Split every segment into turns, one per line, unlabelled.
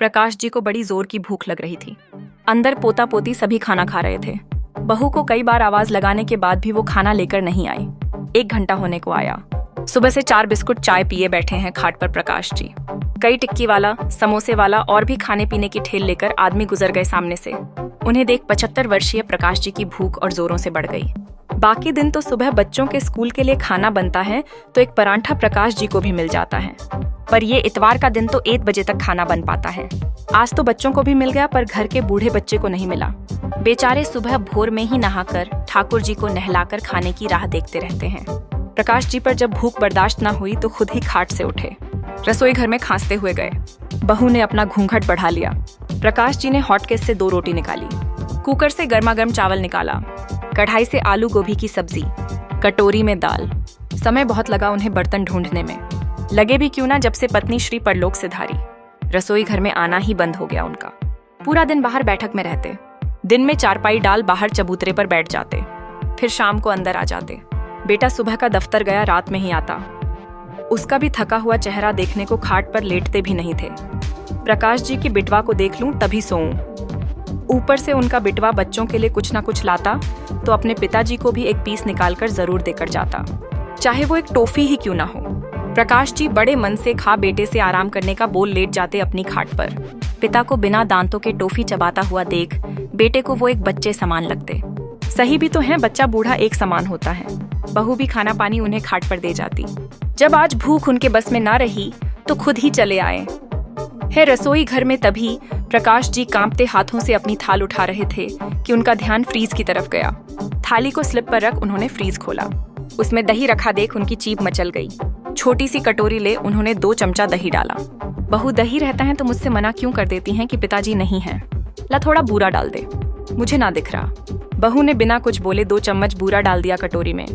प्रकाश जी को बड़ी जोर की भूख लग रही थी। अंदर पोता पोती सभी खाना खा रहे थे। बहू को कई बार आवाज लगाने के बाद भी वो खाना लेकर नहीं आई। 1 घंटा होने को आया। सुबह से 4 बिस्कुट चाय पिए बैठे हैं खाट पर प्रकाश जी। कई टिक्की वाला, समोसे वाला और भी खाने पीने की ठेल लेकर आदमी गुजर गए सामने से। उन्हें देख 75 वर्षीय प्रकाश जी की भूख और जोरों से बढ़ गई। बाकी दिन तो सुबह बच्चों के स्कूल के लिए खाना बनता है तो एक परांठा प्रकाश जी को भी मिल जाता है, पर ये इतवार का दिन तो 1 बजे तक खाना बन पाता है। आज तो बच्चों को भी मिल गया पर घर के बूढ़े बच्चे को नहीं मिला। बेचारे सुबह भोर में ही नहाकर ठाकुर जी को नहलाकर खाने की राह देखते रहते हैं। प्रकाश जी पर जब भूख बर्दाश्त न हुई तो खुद ही खाट से उठे, रसोई घर में खांसते हुए गए। बहू ने अपना घूंघट बढ़ा लिया। प्रकाश जी ने हॉटकेस से 2 रोटी निकाली, कुकर से गर्मा गर्म चावल निकाला, कढ़ाई से आलू गोभी की सब्जी, कटोरी में दाल। समय बहुत लगा उन्हें बर्तन ढूंढने में, लगे भी क्यों ना जब से पत्नी श्री परलोक सिधारी। रसोई घर में आना ही बंद हो गया उनका। पूरा दिन बाहर बैठक में रहते। दिन में चारपाई डाल बाहर चबूतरे पर बैठ जाते, फिर शाम को अंदर आ जाते। बेटा सुबह का दफ्तर गया, रात में ही आता। उसका भी थका हुआ चेहरा देखने को खाट पर लेटते भी नहीं थे। प्रकाश जी की बिटवा को देख लूं तभी सोऊं। ऊपर से उनका बिटवा बच्चों के लिए कुछ ना कुछ लाता तो अपने पिताजी को भी एक पीस निकालकर जरूर देकर जाता, चाहे वो एक टॉफी ही क्यों ना हो। प्रकाश जी बड़े मन से खा बेटे से आराम करने का बोल लेट जाते अपनी खाट पर। पिता को बिना दांतों के टॉफी चबाता हुआ देख बेटे को वो एक बच्चे समान लगते। सही भी तो है, बच्चा बूढ़ा एक समान होता है। बहू भी खाना पानी उन्हें खाट पर दे जाती। जब आज भूख उनके बस में ना रही तो खुद ही चले आए है रसोई घर में। तभी प्रकाश जी कांपते हाथों से अपनी थाल उठा रहे थे कि उनका ध्यान फ्रीज की तरफ गया। थाली को स्लिप पर रख उन्होंने फ्रीज खोला। उसमें दही रखा देख उनकी जीभ मचल गई। छोटी सी कटोरी ले उन्होंने 2 चमचा दही डाला। बहू दही रहता है तो मुझसे मना क्यों कर देती हैं कि पिताजी नहीं हैं? ला थोड़ा बूरा डाल दे, मुझे ना दिख रहा। बहू ने बिना कुछ बोले 2 चम्मच बूरा डाल दिया कटोरी में।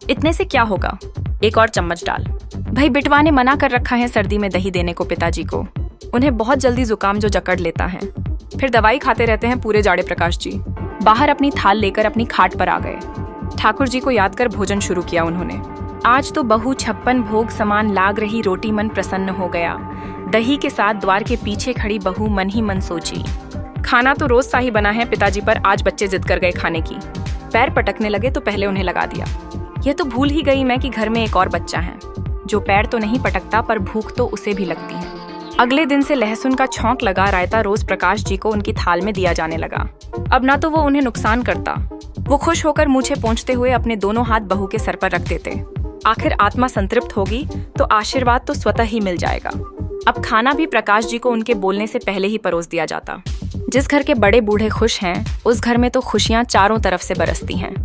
इतने से क्या होगा, 1 और चम्मच डाल। भाई बिटवा ने मना कर रखा है सर्दी में दही देने को पिताजी को। उन्हें बहुत जल्दी जुकाम जो जकड़ लेता है, फिर दवाई खाते रहते हैं पूरे जाड़े। प्रकाश जी बाहर अपनी थाल लेकर अपनी खाट पर आ गए। ठाकुर जी को याद कर भोजन शुरू किया उन्होंने। आज तो बहू 56 भोग समान लाग रही रोटी मन प्रसन्न हो गया। दही के साथ द्वार के पीछे खड़ी बहू मन ही मन सोची, खाना तो रोज सा ही बना है पिताजी, पर आज बच्चे जिद कर गए खाने की। पैर पटकने लगे तो पहले उन्हें लगा दिया। यह तो भूल ही गई मैं कि घर में एक और बच्चा है जो पैर तो नहीं पटकता पर भूख तो उसे भी लगती है। अगले दिन से लहसुन का छौंक लगा रायता रोज प्रकाश जी को उनकी थाल में दिया जाने लगा। अब ना तो वो उन्हें नुकसान करता। वो खुश होकर मूछें पोंछते हुए अपने दोनों हाथ बहू के सर पर रख देते। आखिर आत्मा संतृप्त होगी तो आशीर्वाद तो स्वतः ही मिल जाएगा। अब खाना भी प्रकाश जी को उनके बोलने से पहले ही परोस दिया जाता। जिस घर के बड़े बूढ़े खुश हैं उस घर में तो खुशियां चारों तरफ से बरसती हैं।